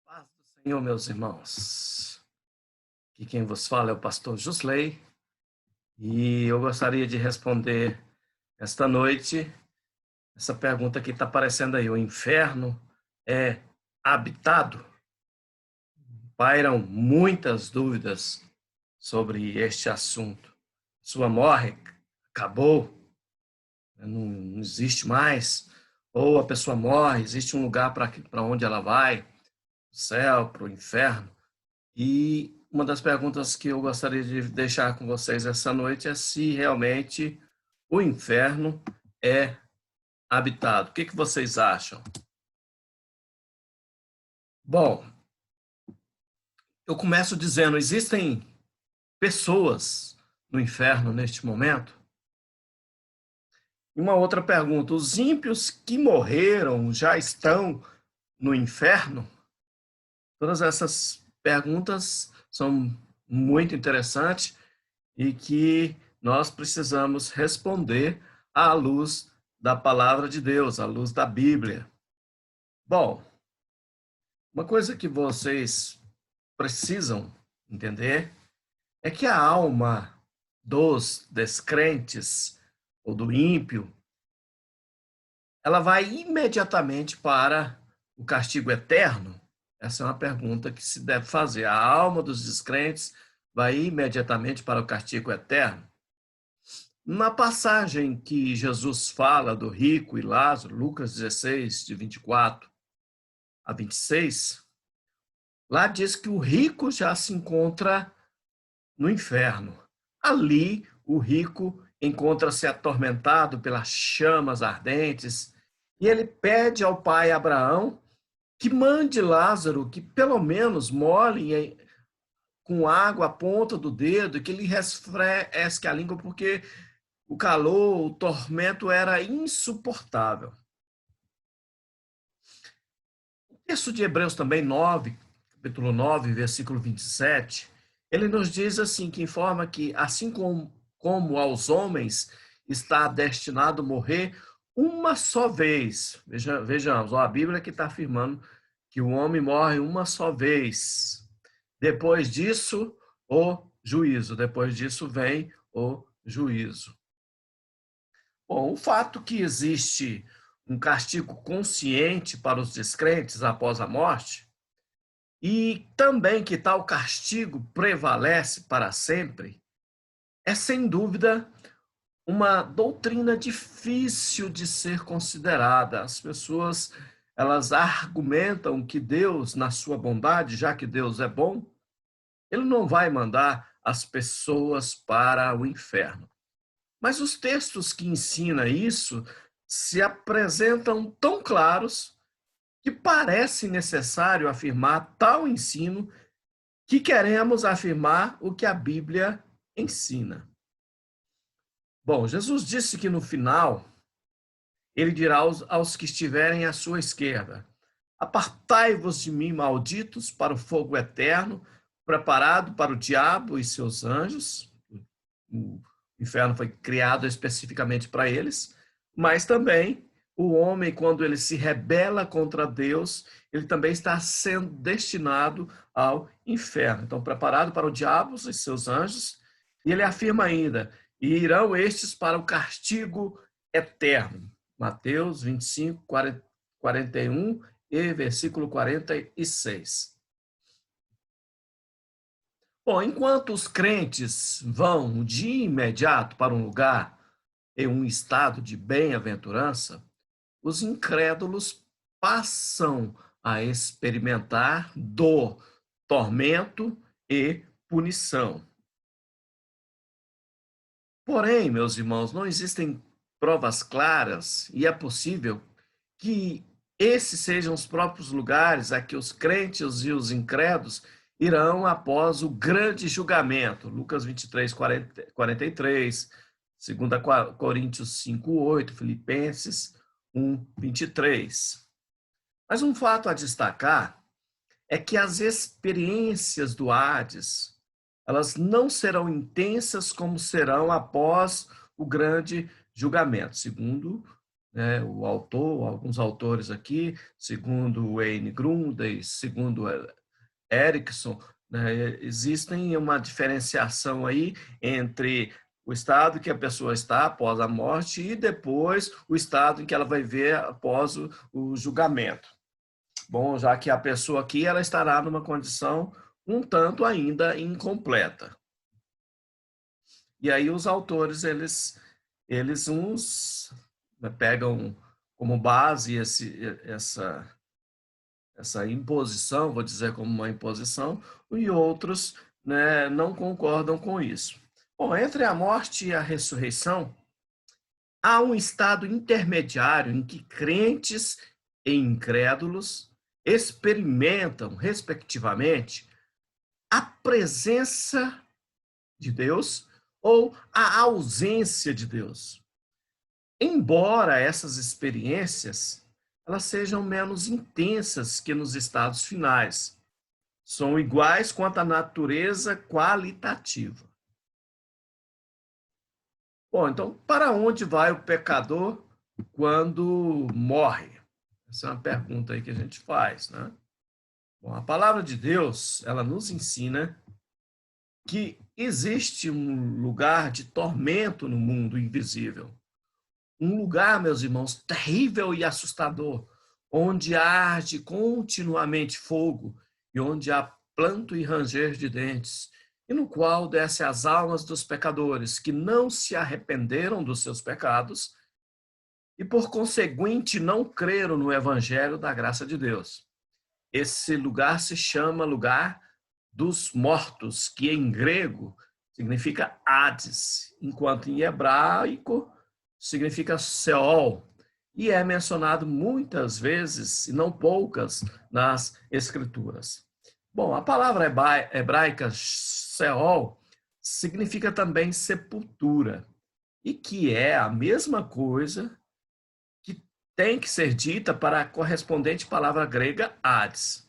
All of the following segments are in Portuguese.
Paz do Senhor, meus irmãos. Aqui quem vos fala é o pastor Jusley e eu gostaria de responder esta noite essa pergunta que está aparecendo aí. O inferno é habitado? Pairam muitas dúvidas sobre este assunto. Sua morre, acabou, não existe mais. Ou a pessoa morre, existe um lugar para onde ela vai, o céu, para o inferno. E uma das perguntas que eu gostaria de deixar com vocês essa noite é se realmente o inferno é habitado. O que vocês acham? Bom, eu começo dizendo, existem pessoas no inferno neste momento? E uma outra pergunta, os ímpios que morreram já estão no inferno? Todas essas perguntas são muito interessantes e que nós precisamos responder à luz da palavra de Deus, à luz da Bíblia. Bom, uma coisa que vocês precisam entender é que a alma dos descrentes ou do ímpio, ela vai imediatamente para o castigo eterno? Essa é uma pergunta que se deve fazer. A alma dos descrentes vai imediatamente para o castigo eterno? Na passagem que Jesus fala do rico e Lázaro, Lucas 16, de 24 a 26, lá diz que o rico já se encontra no inferno. Ali, o rico encontra-se atormentado pelas chamas ardentes e ele pede ao pai Abraão que mande Lázaro, que pelo menos molhe com água a ponta do dedo e que ele refresque a língua, porque o calor, o tormento era insuportável. O texto de Hebreus também, capítulo 9, versículo 27, ele nos diz assim, que informa que assim como aos homens está destinado a morrer uma só vez. Vejamos, a Bíblia que está afirmando que o homem morre uma só vez. Depois disso, o juízo. Depois disso vem o juízo. Bom, o fato que existe um castigo consciente para os descrentes após a morte e também que tal castigo prevalece para sempre é, sem dúvida, uma doutrina difícil de ser considerada. As pessoas, elas argumentam que Deus, na sua bondade, já que Deus é bom, ele não vai mandar as pessoas para o inferno. Mas os textos que ensinam isso se apresentam tão claros que parece necessário afirmar tal ensino que queremos afirmar o que a Bíblia ensina. Bom, Jesus disse que no final ele dirá aos que estiverem à sua esquerda: apartai-vos de mim, malditos, para o fogo eterno, preparado para o diabo e seus anjos. O inferno foi criado especificamente para eles, mas também o homem, quando ele se rebela contra Deus, ele também está sendo destinado ao inferno. Então, preparado para o diabo e seus anjos, e ele afirma ainda: e irão estes para o castigo eterno. Mateus 25, 41 e versículo 46. Bom, enquanto os crentes vão de imediato para um lugar em um estado de bem-aventurança, os incrédulos passam a experimentar dor, tormento e punição. Porém, meus irmãos, não existem provas claras e é possível que esses sejam os próprios lugares a que os crentes e os incrédulos irão após o grande julgamento. Lucas 23, 43, 2 Coríntios 5, 8, Filipenses 1, 23. Mas um fato a destacar é que as experiências do Hades, elas não serão intensas como serão após o grande julgamento, segundo né, o autor, alguns autores aqui, segundo Wayne Grudem, segundo Erickson, né, existem uma diferenciação aí entre o estado que a pessoa está após a morte e depois o estado em que ela vai ver após o julgamento. Bom, já que a pessoa aqui ela estará numa condição um tanto ainda incompleta. E aí os autores, eles uns pegam como base essa imposição, vou dizer como uma imposição, e outros, né, não concordam com isso. Bom, entre a morte e a ressurreição, há um estado intermediário em que crentes e incrédulos experimentam, respectivamente, a presença de Deus ou a ausência de Deus. Embora essas experiências elas sejam menos intensas que nos estados finais, são iguais quanto à natureza qualitativa. Bom, então, para onde vai o pecador quando morre? Essa é uma pergunta aí que a gente faz, né? Bom, a palavra de Deus, ela nos ensina que existe um lugar de tormento no mundo invisível. Um lugar, meus irmãos, terrível e assustador, onde arde continuamente fogo e onde há planto e ranger de dentes, e no qual desce as almas dos pecadores que não se arrependeram dos seus pecados e, por conseguinte, não creram no evangelho da graça de Deus. Esse lugar se chama lugar dos mortos, que em grego significa Hades, enquanto em hebraico significa Seol, e é mencionado muitas vezes, e não poucas, nas Escrituras. Bom, a palavra hebraica Seol significa também sepultura, e que é a mesma coisa que tem que ser dita para a correspondente palavra grega Hades.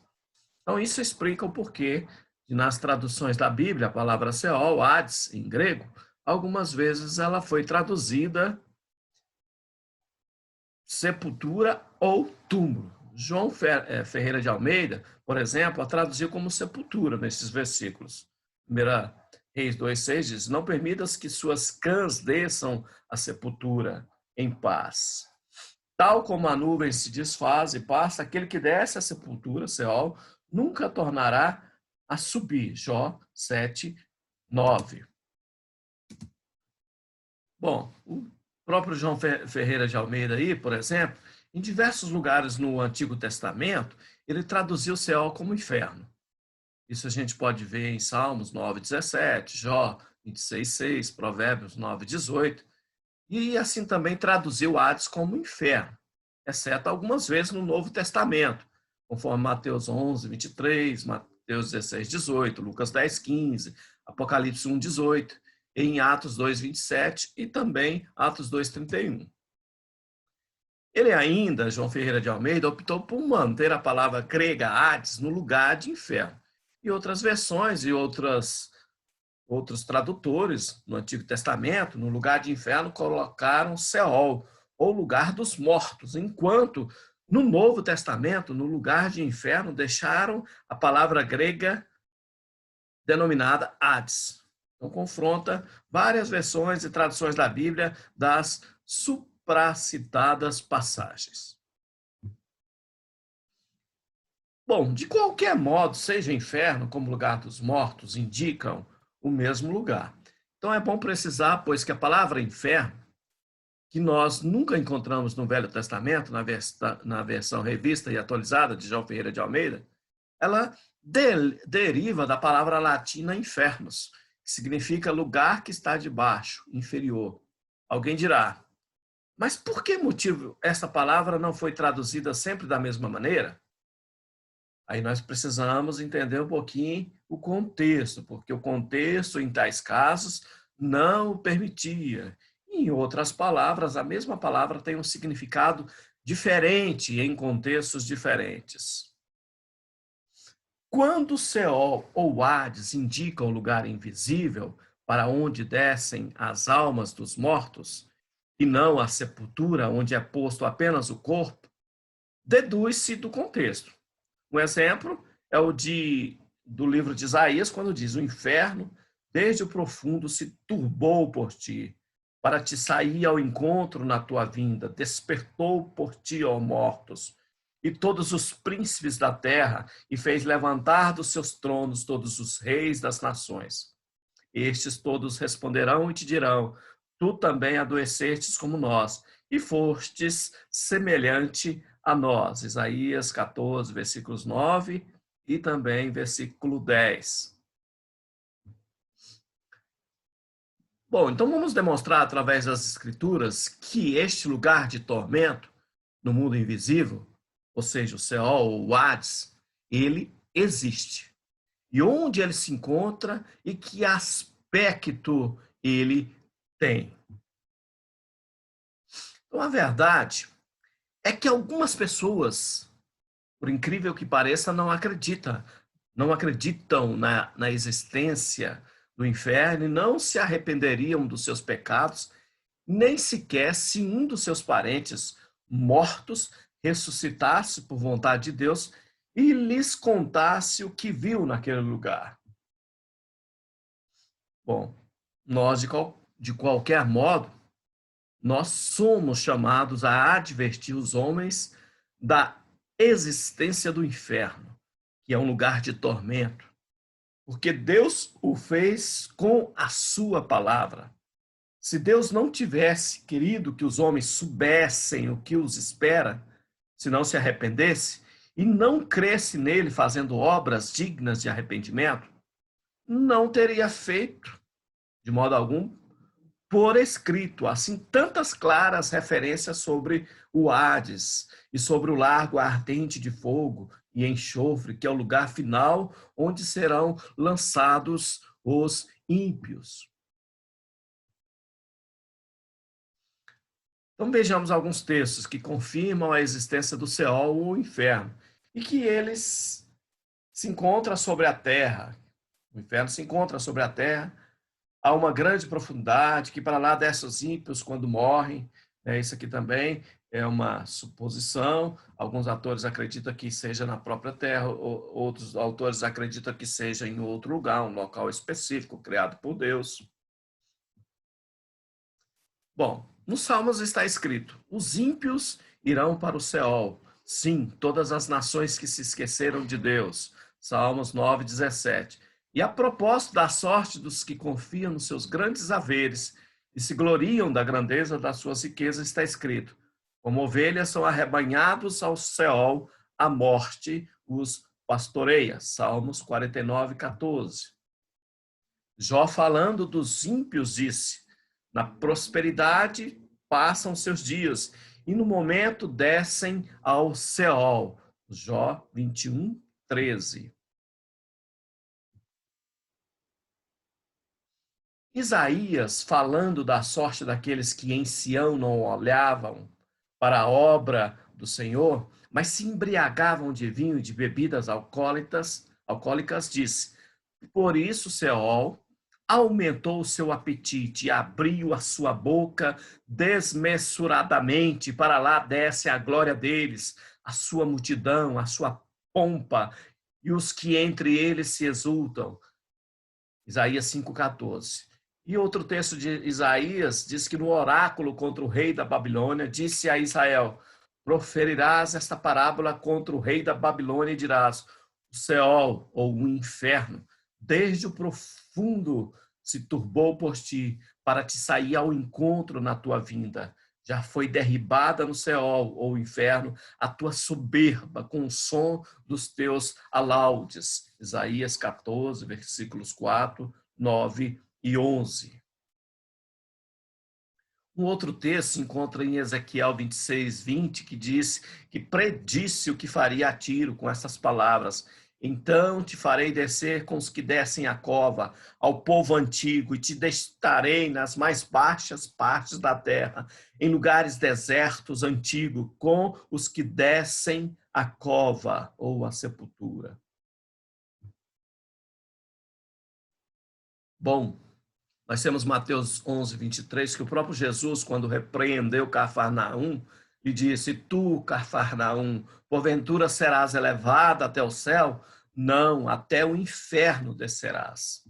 Então, isso explica o porquê de, nas traduções da Bíblia, a palavra Seol, Hades, em grego, algumas vezes ela foi traduzida sepultura ou túmulo. João Ferreira de Almeida, por exemplo, a traduziu como sepultura nesses versículos. 1 Reis 2,6 diz: não permitas que suas cãs desçam à sepultura em paz. Tal como a nuvem se desfaz e passa, aquele que desce à sepultura, Seol, nunca tornará a subir. Jó 7, 9. Bom, o próprio João Ferreira de Almeida aí, por exemplo, em diversos lugares no Antigo Testamento, ele traduziu Seol como inferno. Isso a gente pode ver em Salmos 9:17, Jó 26:6, Provérbios 9:18, e assim também traduziu Hades como inferno, exceto algumas vezes no Novo Testamento, conforme Mateus 11:23, Mateus 16:18, Lucas 10:15, Apocalipse 1:18, em Atos 2:27 e também Atos 2:31. Ele ainda, João Ferreira de Almeida, optou por manter a palavra grega Hades no lugar de inferno. E outras versões e outros tradutores no Antigo Testamento, no lugar de inferno, colocaram Seol, ou lugar dos mortos, enquanto no Novo Testamento, no lugar de inferno, deixaram a palavra grega denominada Hades. Então, confronta várias versões e traduções da Bíblia das supracitadas passagens. Bom, de qualquer modo, seja inferno como lugar dos mortos, indicam o mesmo lugar. Então, é bom precisar, pois, que a palavra inferno, que nós nunca encontramos no Velho Testamento, na versão revista e atualizada de João Ferreira de Almeida, ela deriva da palavra latina infernos, que significa lugar que está debaixo, inferior. Alguém dirá, mas por que motivo essa palavra não foi traduzida sempre da mesma maneira? Aí nós precisamos entender um pouquinho o contexto, porque o contexto, em tais casos, não o permitia. Em outras palavras, a mesma palavra tem um significado diferente em contextos diferentes. Quando Seol ou Hades indicam o lugar invisível para onde descem as almas dos mortos, e não a sepultura, onde é posto apenas o corpo, deduz-se do contexto. Um exemplo é do livro de Isaías, quando diz: o inferno, desde o profundo, se turbou por ti, para te sair ao encontro na tua vinda, despertou por ti, ó mortos, e todos os príncipes da terra, e fez levantar dos seus tronos todos os reis das nações. Estes todos responderão e te dirão: tu também adoecestes como nós, e fostes semelhante a nós. Isaías 14, versículos 9 e também versículo 10. Bom, então vamos demonstrar através das Escrituras que este lugar de tormento no mundo invisível, ou seja, o Seol ou o Hades, ele existe. E onde ele se encontra e que aspecto ele tem. Então, a verdade é que algumas pessoas, por incrível que pareça, não acreditam na existência do inferno e não se arrependeriam dos seus pecados, nem sequer se um dos seus parentes mortos ressuscitasse por vontade de Deus e lhes contasse o que viu naquele lugar. Bom, nós, de qualquer modo, nós somos chamados a advertir os homens da existência do inferno, que é um lugar de tormento, porque Deus o fez com a sua palavra. Se Deus não tivesse querido que os homens soubessem o que os espera, se não se arrependesse e não cresce nele fazendo obras dignas de arrependimento, não teria feito, de modo algum, por escrito, assim, tantas claras referências sobre o Hades e sobre o largo ardente de fogo e enxofre, que é o lugar final onde serão lançados os ímpios. Então vejamos alguns textos que confirmam a existência do Seol ou inferno e que eles se encontram sobre a terra. O inferno se encontra sobre a terra há uma grande profundidade, que para lá desce os ímpios quando morrem. Isso aqui também é uma suposição. Alguns autores acreditam que seja na própria terra, outros autores acreditam que seja em outro lugar, um local específico criado por Deus. Bom, nos Salmos está escrito: os ímpios irão para o Seol. Sim, todas as nações que se esqueceram de Deus. Salmos 9, 17. E a propósito da sorte dos que confiam nos seus grandes haveres e se gloriam da grandeza das suas riquezas, está escrito: como ovelhas são arrebanhados ao Seol, a morte os pastoreia. Salmos 49, 14. Jó, falando dos ímpios, disse: na prosperidade passam seus dias, e no momento descem ao Seol. Jó 21, 13. Isaías, falando da sorte daqueles que em Sião não olhavam para a obra do Senhor, mas se embriagavam de vinho e de bebidas alcoólicas, disse: por isso Seol aumentou o seu apetite e abriu a sua boca desmesuradamente, para lá desce a glória deles, a sua multidão, a sua pompa, e os que entre eles se exultam. Isaías 5,14. E outro texto de Isaías diz que no oráculo contra o rei da Babilônia, disse a Israel: proferirás esta parábola contra o rei da Babilônia e dirás: o Seol, ou o inferno, desde o profundo se turbou por ti, para te sair ao encontro na tua vinda. Já foi derribada no Seol, ou inferno, a tua soberba com o som dos teus alaudes. Isaías 14, versículos 4, 9 e 11. Um outro texto se encontra em Ezequiel 26, 20, que diz que predisse o que faria a Tiro com essas palavras: então te farei descer com os que descem a cova, ao povo antigo, e te deitarei nas mais baixas partes da terra, em lugares desertos antigos, com os que descem a cova ou a sepultura. Bom, Nós temos Mateus 11, 23, que o próprio Jesus, quando repreendeu Cafarnaum, lhe disse: Tu, Cafarnaum, porventura serás elevada até o céu? Não, até o inferno descerás.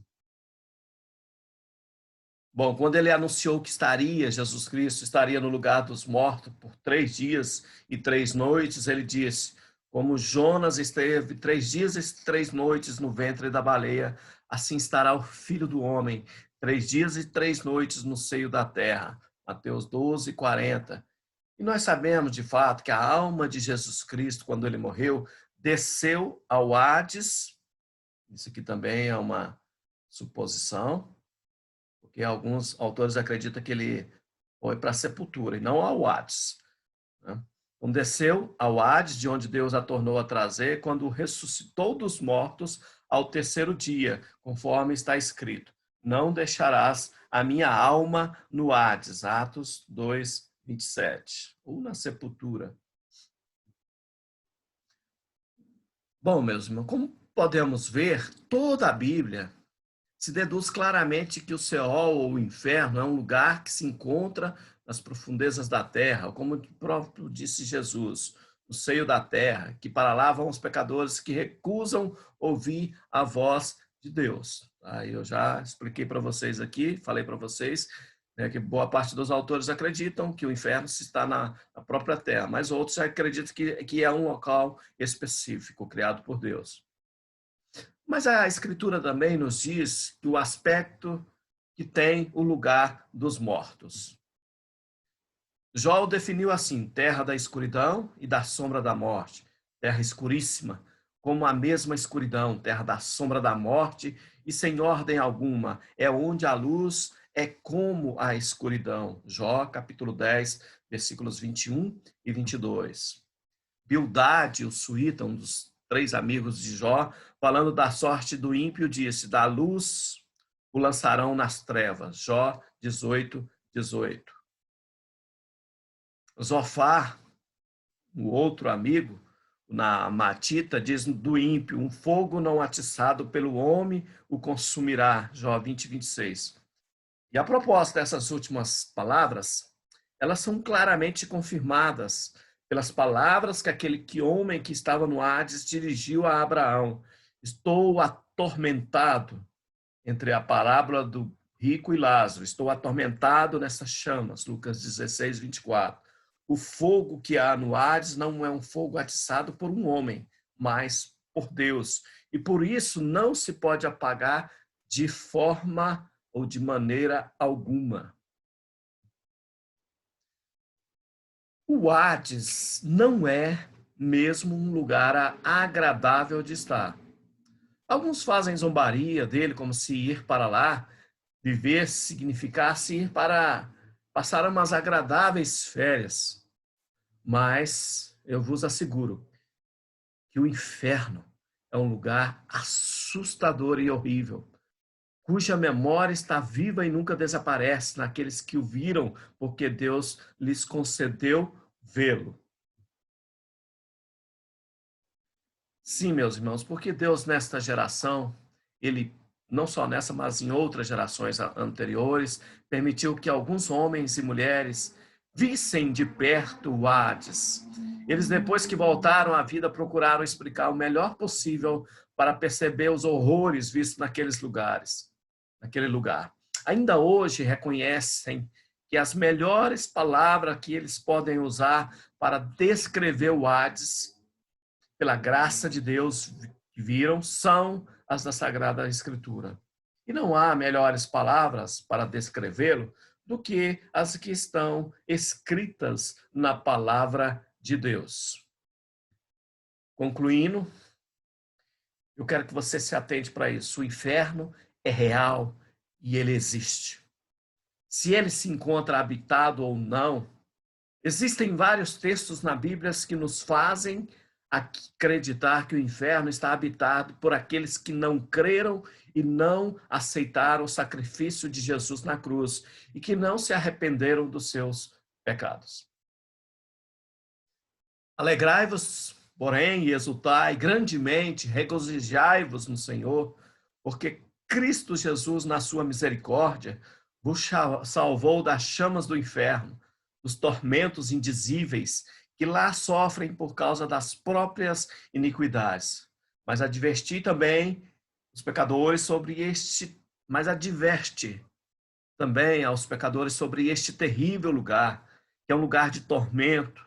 Bom, quando ele anunciou que Jesus Cristo estaria no lugar dos mortos por 3 dias e 3 noites, ele disse: como Jonas esteve 3 dias e 3 noites no ventre da baleia, assim estará o Filho do Homem, 3 dias e 3 noites no seio da terra. Mateus 12, 40. E nós sabemos, de fato, que a alma de Jesus Cristo, quando ele morreu, desceu ao Hades. Isso aqui também é uma suposição, porque alguns autores acreditam que ele foi para a sepultura e não ao Hades, né? Então, desceu ao Hades, de onde Deus a tornou a trazer, quando ressuscitou dos mortos ao 3º dia, conforme está escrito: não deixarás a minha alma no Hades, Atos 2, 27, ou na sepultura. Bom, meus irmãos, como podemos ver, toda a Bíblia se deduz claramente que o Seol, ou o inferno, é um lugar que se encontra nas profundezas da terra, como o próprio disse Jesus, no seio da terra, que para lá vão os pecadores que recusam ouvir a voz de Deus. Aí eu já expliquei para vocês aqui, falei para vocês, né, que boa parte dos autores acreditam que o inferno está na própria terra, mas outros acreditam que é um local específico, criado por Deus. Mas a Escritura também nos diz que o aspecto que tem o lugar dos mortos. Jó o definiu assim: terra da escuridão e da sombra da morte, terra escuríssima, como a mesma escuridão, terra da sombra da morte e sem ordem alguma, é onde a luz é como a escuridão. Jó, capítulo 10, versículos 21 e 22. Bildade, o suíta, um dos 3 amigos de Jó, falando da sorte do ímpio, disse: da luz o lançarão nas trevas. Jó 18, 18. Zofar, o outro amigo, na Matita, diz do ímpio: um fogo não atiçado pelo homem o consumirá. Jó 20, 26. E a propósito dessas últimas palavras, elas são claramente confirmadas pelas palavras que aquele homem que estava no Hades dirigiu a Abraão: estou atormentado, entre a parábola do rico e Lázaro, estou atormentado nessas chamas, Lucas 16, 24. O fogo que há no Hades não é um fogo atiçado por um homem, mas por Deus. E por isso não se pode apagar de forma ou de maneira alguma. O Hades não é mesmo um lugar agradável de estar. Alguns fazem zombaria dele, como se ir para lá, viver, significasse ir para passar umas agradáveis férias. Mas eu vos asseguro que o inferno é um lugar assustador e horrível, cuja memória está viva e nunca desaparece naqueles que o viram, porque Deus lhes concedeu vê-lo. Sim, meus irmãos, porque Deus nesta geração, ele não só nessa, mas em outras gerações anteriores, permitiu que alguns homens e mulheres vissem de perto o Hades. Eles, depois que voltaram à vida, procuraram explicar o melhor possível para perceber os horrores vistos naqueles lugares, naquele lugar. Ainda hoje reconhecem que as melhores palavras que eles podem usar para descrever o Hades, pela graça de Deus, que viram, são as da Sagrada Escritura. E não há melhores palavras para descrevê-lo do que as que estão escritas na palavra de Deus. Concluindo, eu quero que você se atente para isso. O inferno é real e ele existe. Se ele se encontra habitado ou não, existem vários textos na Bíblia que nos fazem acreditar que o inferno está habitado por aqueles que não creram e não aceitaram o sacrifício de Jesus na cruz e que não se arrependeram dos seus pecados. Alegrai-vos, porém, e exultai grandemente, regozijai-vos no Senhor, porque Cristo Jesus, na sua misericórdia, vos salvou das chamas do inferno, dos tormentos indizíveis que lá sofrem por causa das próprias iniquidades. Mas adverti também os pecadores sobre este, mas adverte também aos pecadores sobre este terrível lugar, que é um lugar de tormento,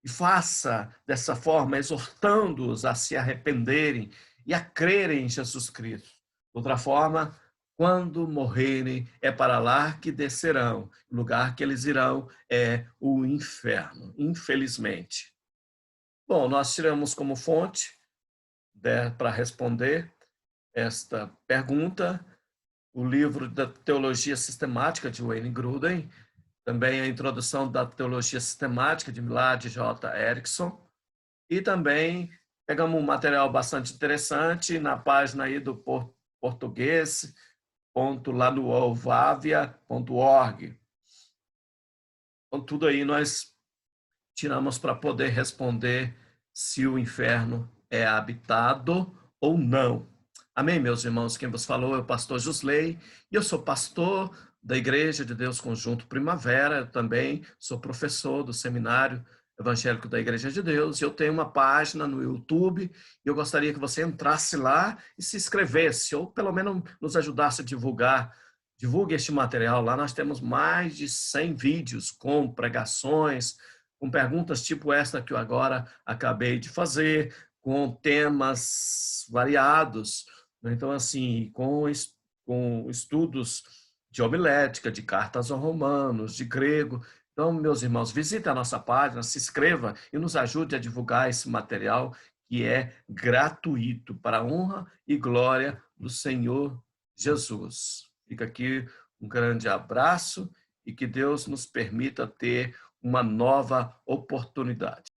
e faça dessa forma, exortando-os a se arrependerem e a crerem em Jesus Cristo. De outra forma, quando morrerem, é para lá que descerão. O lugar que eles irão é o inferno, infelizmente. Bom, nós tiramos como fonte, né, para responder esta pergunta o livro da Teologia Sistemática de Wayne Grudem, também a introdução da Teologia Sistemática de Millard J. Erickson, e também pegamos um material bastante interessante na página aí do português.lanuovavia.org. Então, tudo aí nós tiramos para poder responder se o inferno é habitado ou não. Amém, meus irmãos? Quem vos falou é o pastor Jusley, e eu sou pastor da Igreja de Deus Conjunto Primavera, eu também sou professor do Seminário Evangélico da Igreja de Deus, e eu tenho uma página no YouTube, e eu gostaria que você entrasse lá e se inscrevesse, ou pelo menos nos ajudasse a divulgar. Divulgue este material. Lá nós temos mais de 100 vídeos com pregações, com perguntas tipo esta que eu agora acabei de fazer, com temas variados. Então, assim, com estudos de homilética, de cartas aos Romanos, de grego. Então, meus irmãos, visite a nossa página, se inscreva e nos ajude a divulgar esse material que é gratuito para a honra e glória do Senhor Jesus. Fica aqui um grande abraço e que Deus nos permita ter uma nova oportunidade.